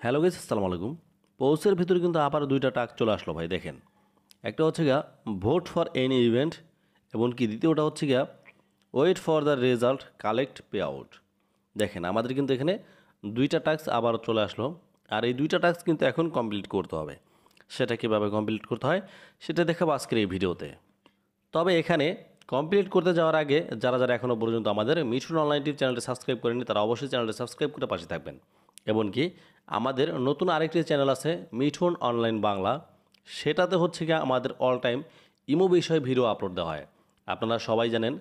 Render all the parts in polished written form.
Hello guys, আসসালামু আলাইকুম। পৌসের ভিতরে কিন্তু আবার দুইটা টাস্ক চলে আসলো ভাই। দেখেন, একটা হচ্ছে গিয়া ভোট ফর এনি ইভেন্ট, এবং কি দ্বিতীয়টা হচ্ছে গিয়া wait for the result collect pay out. দেখেন, আমাদের কিন্তু এখানে দুইটা টাস্ক আবার চলে আসলো, আর এই দুইটা টাস্ক কিন্তু এখন কমপ্লিট করতে হবে। সেটা কীভাবে কমপ্লিট করতে হয় সেটা দেখাবো আজকের এই ভিডিওতে। তবে এখানে কমপ্লিট করতে যাওয়ার আগে যারা যারা এখনও পর্যন্ত আমাদের মিঠুন অনলাইন টিভি চ্যানেলটি সাবস্ক্রাইব করেনি তারা অবশ্যই চ্যানেলটি সাবস্ক্রাইব করে পাশে থাকবেন। এমনকি আমাদের নতুন আরেকটি চ্যানেল আছে মিঠুন অনলাইন বাংলা, সেটাতে হচ্ছে গিয়ে আমাদের অল টাইম ইমো বিষয়ে ভিডিও আপলোড দেওয়া হয়। আপনারা সবাই জানেন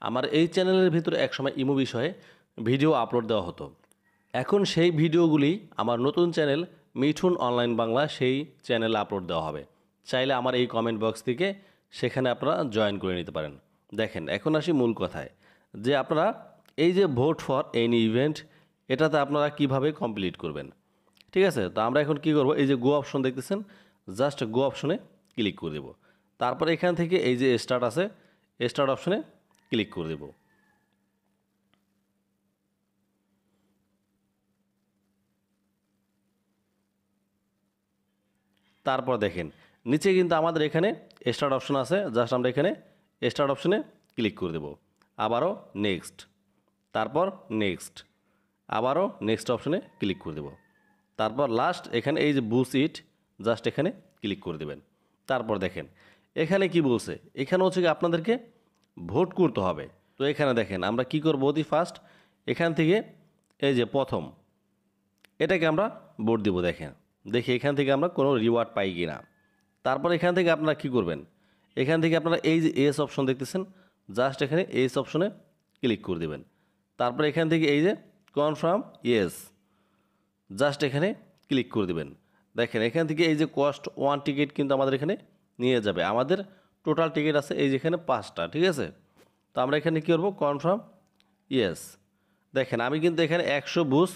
আমার এই চ্যানেলের ভিতরে একসময় ইমো বিষয়ে ভিডিও আপলোড দেওয়া হতো। এখন সেই ভিডিওগুলি আমার নতুন চ্যানেল মিঠুন অনলাইন বাংলা সেই চ্যানেলে আপলোড দেওয়া হবে। চাইলে আমার এই কমেন্ট বক্স থেকে সেখানে আপনারা জয়েন করে নিতে পারেন। দেখেন, এখন আসি মূল কথায়, যে আপনারা এই যে ভোট ফর এনি ইভেন্ট, এটাতে আপনারা কিভাবে কমপ্লিট করবেন। ঠিক আছে, তো আমরা এখন কি করব, এই যে গো অপশন দেখতেছেন, জাস্ট গো অপশনে ক্লিক করে দেব। তারপর এখান থেকে এই যে স্টার্ট আছে, স্টার্ট অপশনে ক্লিক করে দেব। তারপর দেখেন নিচে কিন্তু আমাদের এখানে স্টার্ট অপশন আছে, জাস্ট আমরা এখানে স্টার্ট অপশনে ক্লিক করে দেব। আবারও নেক্সট, তারপর নেক্সট, আবারও নেক্সট অপশনে ক্লিক করে দেব। তারপর লাস্ট এখানে এই যে বুস ইট, জাস্ট এখানে ক্লিক করে দেবেন। তারপর দেখেন এখানে কি বলছে, এখানে হচ্ছে কি আপনাদেরকে ভোট করতে হবে। তো এখানে দেখেন আমরা কি করব, অতি ফার্স্ট এখান থেকে এই যে প্রথম এটাকে আমরা ভোট দিব। দেখেন, দেখি এখান থেকে আমরা কোনো রিওয়ার্ড পাই কি না। তারপর এখান থেকে আপনারা কি করবেন, এখান থেকে আপনারা এই যে এস অপশন দেখতেছেন, জাস্ট এখানে এস অপশনে ক্লিক করে দেবেন। তারপর এখান থেকে এই যে কনফার্ম ইয়েস, জাস্ট এখানে ক্লিক করে দেবেন। দেখেন এখান থেকে এই যে কস্ট ওয়ান টিকিট কিন্তু আমাদের এখানে নিয়ে যাবে। আমাদের টোটাল টিকিট আছে এই যেখানে 5টা, ঠিক আছে। তো আমরা এখানে কী করবো, কনফার্ম ইয়েস। দেখেন আমি কিন্তু এখানে 100 বুস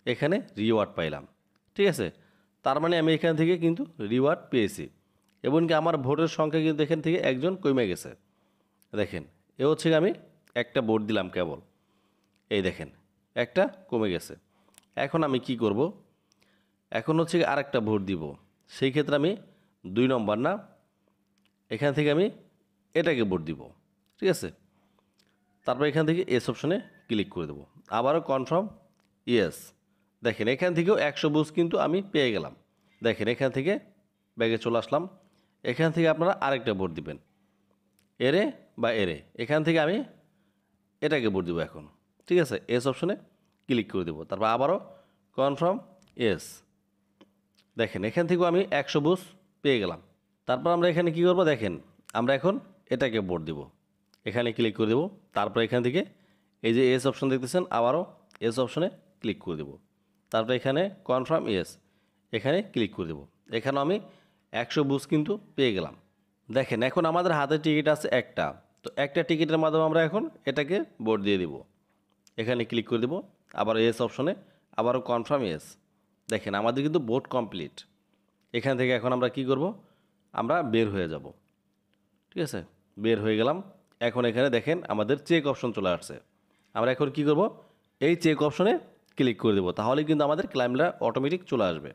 এখানে রিওয়ার্ড পাইলাম, ঠিক আছে। তার মানে আমি এখান থেকে কিন্তু রিওয়ার্ড পেয়েছি, এমনকি আমার ভোটের সংখ্যা কিন্তু এখান থেকে একজন কমে গেছে। দেখেন এ হচ্ছে আমি একটা ভোট দিলাম কেবল, এই দেখেন একটা কমে গেছে। এখন আমি কি করব, এখন হচ্ছে আরেকটা ভোট দিব। সেই ক্ষেত্রে আমি 2 নম্বর না, এখান থেকে আমি এটাকে ভোট দিব, ঠিক আছে। তারপর এখান থেকে এস অপশনে ক্লিক করে দেবো, আবারও কনফার্ম ইয়েস। দেখেন এখান থেকেও 100 বুস কিন্তু আমি পেয়ে গেলাম। দেখেন এখান থেকে ব্যাগে চলে আসলাম। এখান থেকে আপনারা আরেকটা ভোট দিবেন, এরে বা এরে। এখান থেকে আমি এটাকে ভোট দিব এখন, ঠিক আছে। এস অপশনে ক্লিক করে দেবো, তারপর আবারও কনফার্ম এস। দেখেন এখান থেকেও আমি 100 বুস পেয়ে গেলাম। তারপর আমরা এখানে কি করব, দেখেন আমরা এখন এটাকে ভোট দিব। এখানে ক্লিক করে দেবো। তারপর এখান থেকে এই যে এস অপশন দেখতেছেন, আবারও এস অপশনে ক্লিক করে দেবো। তারপর এখানে কনফার্ম ইয়েস, এখানে ক্লিক করে দেবো। এখানেও আমি 100 বুস কিন্তু পেয়ে গেলাম। দেখেন এখন আমাদের হাতে টিকিট আছে একটা, তো একটা টিকিটের মাধ্যমে আমরা এখন এটাকে ভোট দিয়ে দিব। এখানে ক্লিক করে দেবো, আবার এস অপশনে, আবারও কনফার্ম ইয়েস। দেখেন আমাদের কিন্তু ভোট কমপ্লিট। এখান থেকে এখন আমরা কি করব, আমরা বের হয়ে যাব, ঠিক আছে। বের হয়ে গেলাম। এখন এখানে দেখেন আমাদের চেক অপশন চলে আসছে। আমরা এখন কি করব, এই চেক অপশনে ক্লিক করে দেবো, তাহলে কিন্তু আমাদের ক্লাইমটা অটোমেটিক চলে আসবে।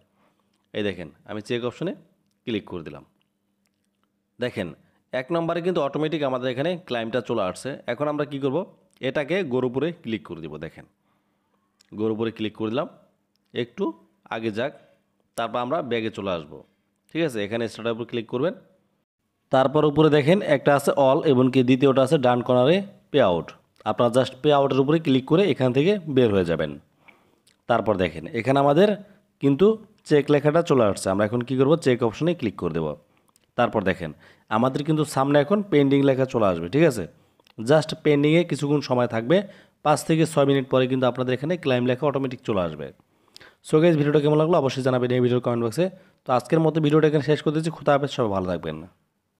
এই দেখেন আমি চেক অপশনে ক্লিক করে দিলাম। দেখেন 1 নম্বরে কিন্তু অটোমেটিক আমাদের এখানে ক্লাইমটা চলে আসছে। এখন আমরা কি করব, এটাকে গোর উপরে ক্লিক করে দেবো। দেখেন গোর উপরে ক্লিক করে দিলাম, একটু আগে যাক, তারপর আমরা ব্যাগে চলে আসব, ঠিক আছে। এখানে স্টার্টের উপর ক্লিক করবেন। তারপর উপরে দেখেন একটা আছে অল, এবং কি দ্বিতীয়টা আছে ডান কর্নারে পে আউট। আপনারা জাস্ট পে আউটের উপরে ক্লিক করে এখান থেকে বের হয়ে যাবেন। তারপর দেখেন এখানে আমাদের কিন্তু চেক লেখাটা চলে আসছে। আমরা এখন কি করব, চেক অপশনে ক্লিক করে দেব। তারপর দেখেন আমাদের কিন্তু সামনে এখন পেন্ডিং লেখা চলে আসবে, ঠিক আছে। জাস্ট পেন্ডিংয়ে কিছুক্ষণ সময় থাকবে, 5 থেকে 6 মিনিট পরে কিন্তু আপনাদের এখানে ক্লাইম লেখা অটোমেটিক চলে আসবে। সো গাইস, ভিডিওটা কেমন লাগলো অবশ্যই জানাবেন এই ভিডিওর কমেন্ট বক্সে। তো আজকের মতো ভিডিওটা এখানে শেষ করে দিচ্ছি। খুদা হাফেজ, সবাই ভালো থাকবেন।